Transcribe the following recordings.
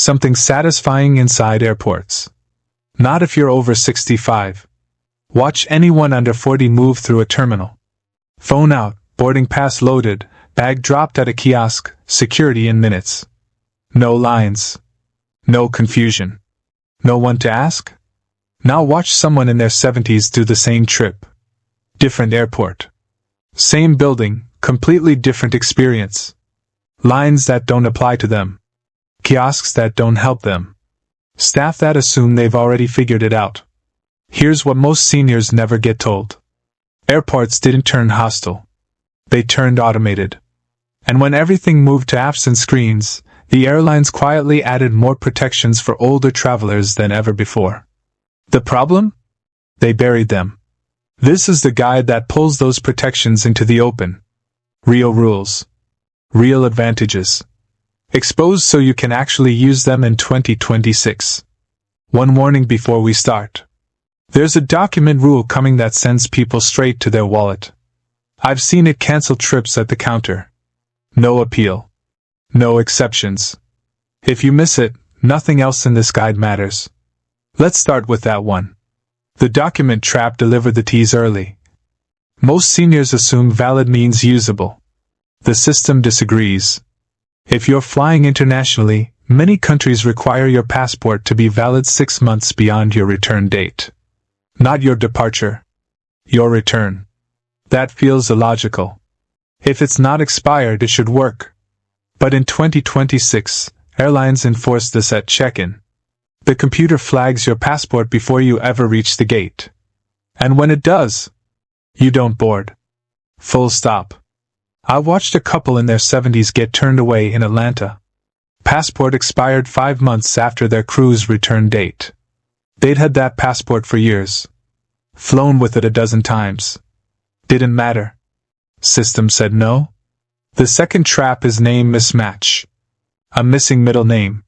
something satisfying inside airports. Not if you're over 65. Watch anyone under 40 move through a terminal. Phone out, boarding pass loaded, bag dropped at a kiosk, security in minutes. No lines. No confusion. No one to ask? Now watch someone in their 70s do the same trip. Different airport. Same building, completely different experience. Lines that don't apply to them. Kiosks that don't help them. Staff that assume they've already figured it out. Here's what most seniors never get told. Airports didn't turn hostile. They turned automated. And when everything moved to apps and screens, the airlines quietly added more protections for older travelers than ever before. The problem? They buried them. This is the guide that pulls those protections into the open. Real rules. Real advantages. Exposed so you can actually use them in 2026. One warning before we start. There's a document rule coming that sends people straight to their wallet. I've seen it cancel trips at the counter. No appeal. No exceptions. If you miss it, nothing else in this guide matters. Let's start with that one. The document trap delivered the tease early. Most seniors assume valid means usable. The system disagrees. If you're flying internationally, many countries require your passport to be valid 6 months beyond your return date. Not your departure. Your return. That feels illogical. If it's not expired, it should work. But in 2026, airlines enforce this at check-in. The computer flags your passport before you ever reach the gate. And when it does, you don't board. Full stop. I watched a couple in their 70s get turned away in Atlanta. Passport expired 5 months after their cruise return date. They'd had that passport for years. Flown with it a dozen times. Didn't matter. System said no. The second trap is name mismatch. A missing middle name.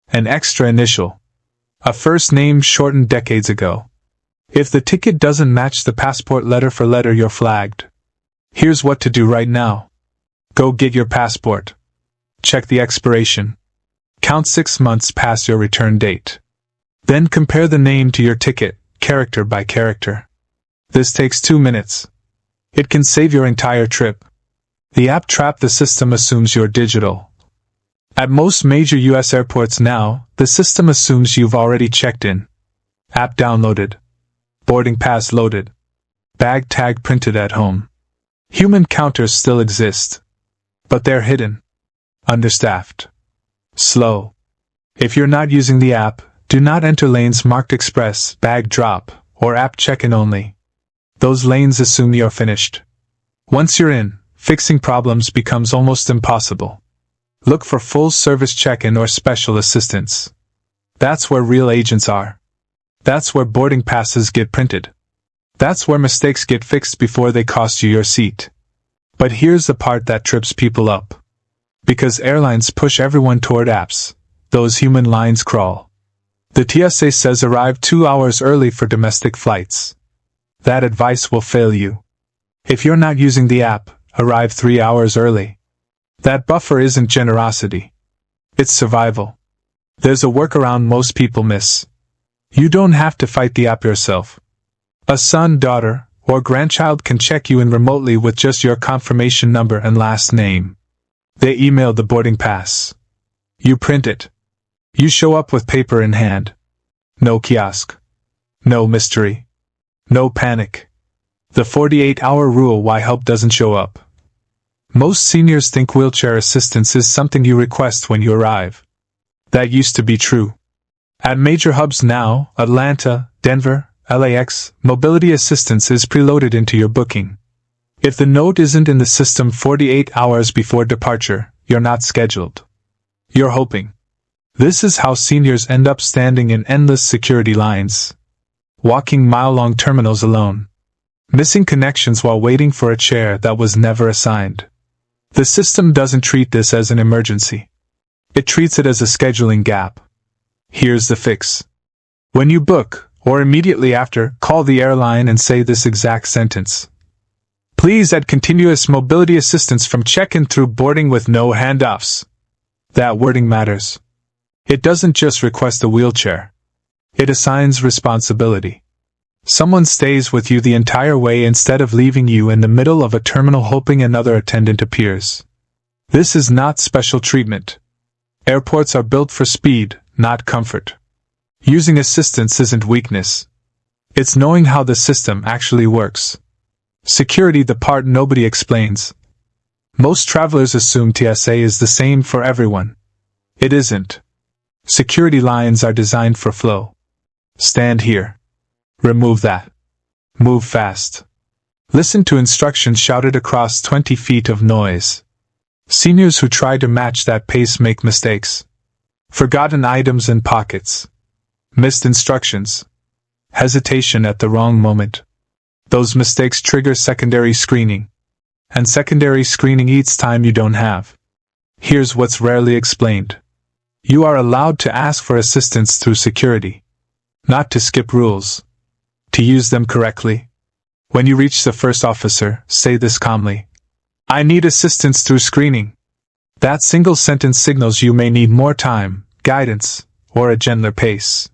An extra initial. A first name shortened decades ago. If the ticket doesn't match the passport letter for letter, you're flagged. Here's what to do right now. Go get your passport. Check the expiration. Count 6 months past your return date. Then compare the name to your ticket, character by character. This takes 2 minutes. It can save your entire trip. The app trap: the system assumes you're digital. At most major US airports now, the system assumes you've already checked in. App downloaded. Boarding pass loaded. Bag tag printed at home. Human counters still exist. But they're hidden. Understaffed. Slow. If you're not using the app, do not enter lanes marked express, bag drop, or app check-in only. Those lanes assume you're finished. Once you're in, fixing problems becomes almost impossible. Look for full-service check-in or special assistance. That's where real agents are. That's where boarding passes get printed. That's where mistakes get fixed before they cost you your seat. But here's the part that trips people up. Because airlines push everyone toward apps, those human lines crawl. The TSA says arrive 2 hours early for domestic flights. That advice will fail you. If you're not using the app, arrive 3 hours early. That buffer isn't generosity. It's survival. There's a workaround most people miss. You don't have to fight the app yourself. A son, daughter, or grandchild can check you in remotely with just your confirmation number and last name. They email the boarding pass. You print it. You show up with paper in hand. No kiosk. No mystery. No panic. The 48-hour rule: why help doesn't show up. Most seniors think wheelchair assistance is something you request when you arrive. That used to be true. At major hubs now, Atlanta, Denver, LAX, mobility assistance is preloaded into your booking. If the note isn't in the system 48 hours before departure, you're not scheduled. You're hoping. This is how seniors end up standing in endless security lines. Walking mile-long terminals alone. Missing connections while waiting for a chair that was never assigned. The system doesn't treat this as an emergency. It treats it as a scheduling gap. Here's the fix. When you book, or immediately after, call the airline and say this exact sentence. Please add continuous mobility assistance from check-in through boarding with no handoffs. That wording matters. It doesn't just request a wheelchair. It assigns responsibility. Someone stays with you the entire way instead of leaving you in the middle of a terminal hoping another attendant appears. This is not special treatment. Airports are built for speed, not comfort. Using assistance isn't weakness. It's knowing how the system actually works. Security, the part nobody explains. Most travelers assume TSA is the same for everyone. It isn't. Security lines are designed for flow. Stand here. Remove that. Move fast. Listen to instructions shouted across 20 feet of noise. Seniors who try to match that pace make mistakes. Forgotten items in pockets. Missed instructions. Hesitation at the wrong moment. Those mistakes trigger secondary screening. And secondary screening eats time you don't have. Here's what's rarely explained. You are allowed to ask for assistance through security. Not to skip rules. To use them correctly. When you reach the first officer, say this calmly. I need assistance through screening. That single sentence signals you may need more time, guidance, or a gentler pace.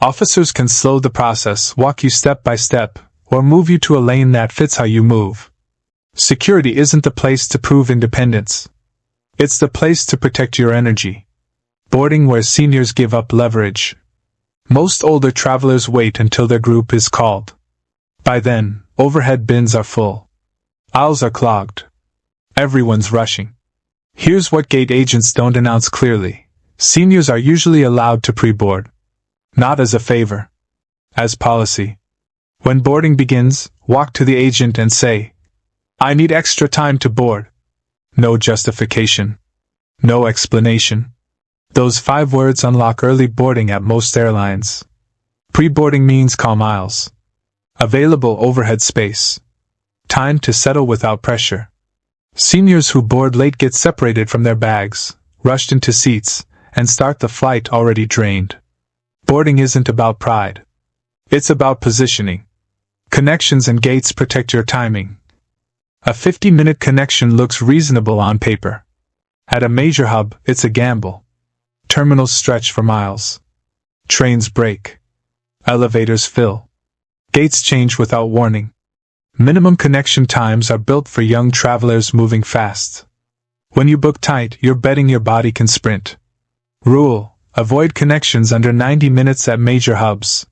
Officers can slow the process, walk you step by step, or move you to a lane that fits how you move. Security isn't the place to prove independence. It's the place to protect your energy. Boarding where seniors give up leverage. Most older travelers wait until their group is called. By then, overhead bins are full. Aisles are clogged. Everyone's rushing. Here's what gate agents don't announce clearly. Seniors are usually allowed to pre-board. Not as a favor. As policy. When boarding begins, walk to the agent and say, I need extra time to board. No justification. No explanation. Those 5 words unlock early boarding at most airlines. Pre-boarding means calm aisles. Available overhead space. Time to settle without pressure. Seniors who board late get separated from their bags, rushed into seats, and start the flight already drained. Boarding isn't about pride. It's about positioning. Connections and gates protect your timing. A 50-minute connection looks reasonable on paper. At a major hub, it's a gamble. Terminals stretch for miles. Trains break. Elevators fill. Gates change without warning. Minimum connection times are built for young travelers moving fast. When you book tight, you're betting your body can sprint. Rule: avoid connections under 90 minutes at major hubs.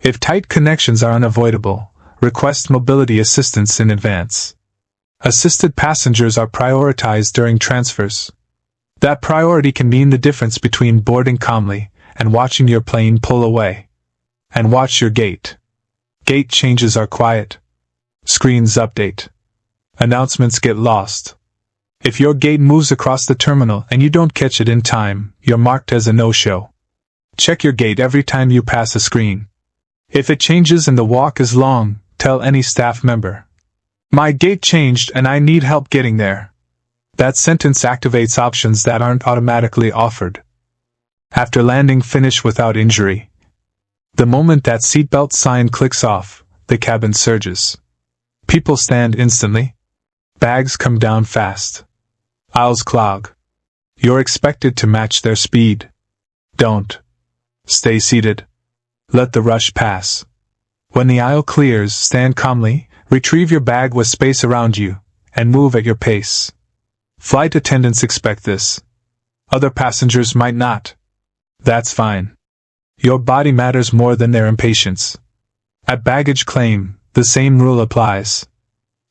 If tight connections are unavoidable, request mobility assistance in advance. Assisted passengers are prioritized during transfers. That priority can mean the difference between boarding calmly and watching your plane pull away. And watch your gate. Gate changes are quiet. Screens update. Announcements get lost. If your gate moves across the terminal and you don't catch it in time, you're marked as a no-show. Check your gate every time you pass a screen. If it changes and the walk is long, tell any staff member. My gate changed and I need help getting there. That sentence activates options that aren't automatically offered. After landing, finish without injury. The moment that seatbelt sign clicks off, the cabin surges. People stand instantly. Bags come down fast. Aisles clog. You're expected to match their speed. Don't. Stay seated. Let the rush pass. When the aisle clears, stand calmly, retrieve your bag with space around you, and move at your pace. Flight attendants expect this. Other passengers might not. That's fine. Your body matters more than their impatience. At baggage claim, the same rule applies.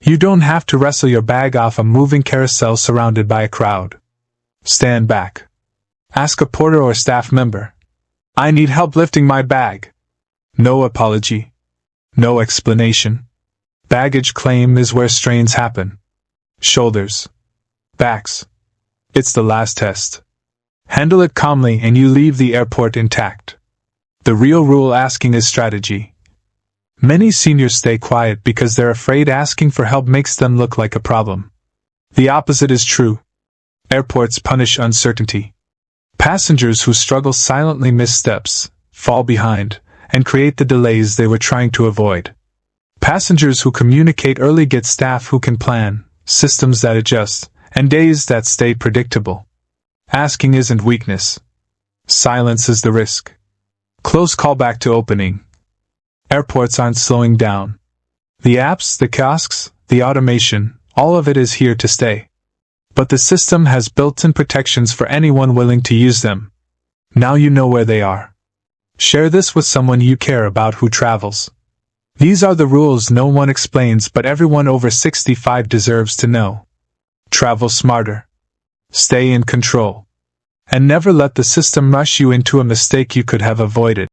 You don't have to wrestle your bag off a moving carousel surrounded by a crowd. Stand back. Ask a porter or staff member. I need help lifting my bag. No apology. No explanation. Baggage claim is where strains happen. Shoulders. Backs. It's the last test. Handle it calmly and you leave the airport intact. The real rule asking is strategy. Many seniors stay quiet because they're afraid asking for help makes them look like a problem. The opposite is true. Airports punish uncertainty. Passengers who struggle silently miss steps, fall behind, and create the delays they were trying to avoid. Passengers who communicate early get staff who can plan, systems that adjust, and days that stay predictable. Asking isn't weakness. Silence is the risk. Close callback to opening. Airports aren't slowing down. The apps, the kiosks, the automation, all of it is here to stay. But the system has built-in protections for anyone willing to use them. Now you know where they are. Share this with someone you care about who travels. These are the rules no one explains, but everyone over 65 deserves to know. Travel smarter. Stay in control. And never let the system rush you into a mistake you could have avoided.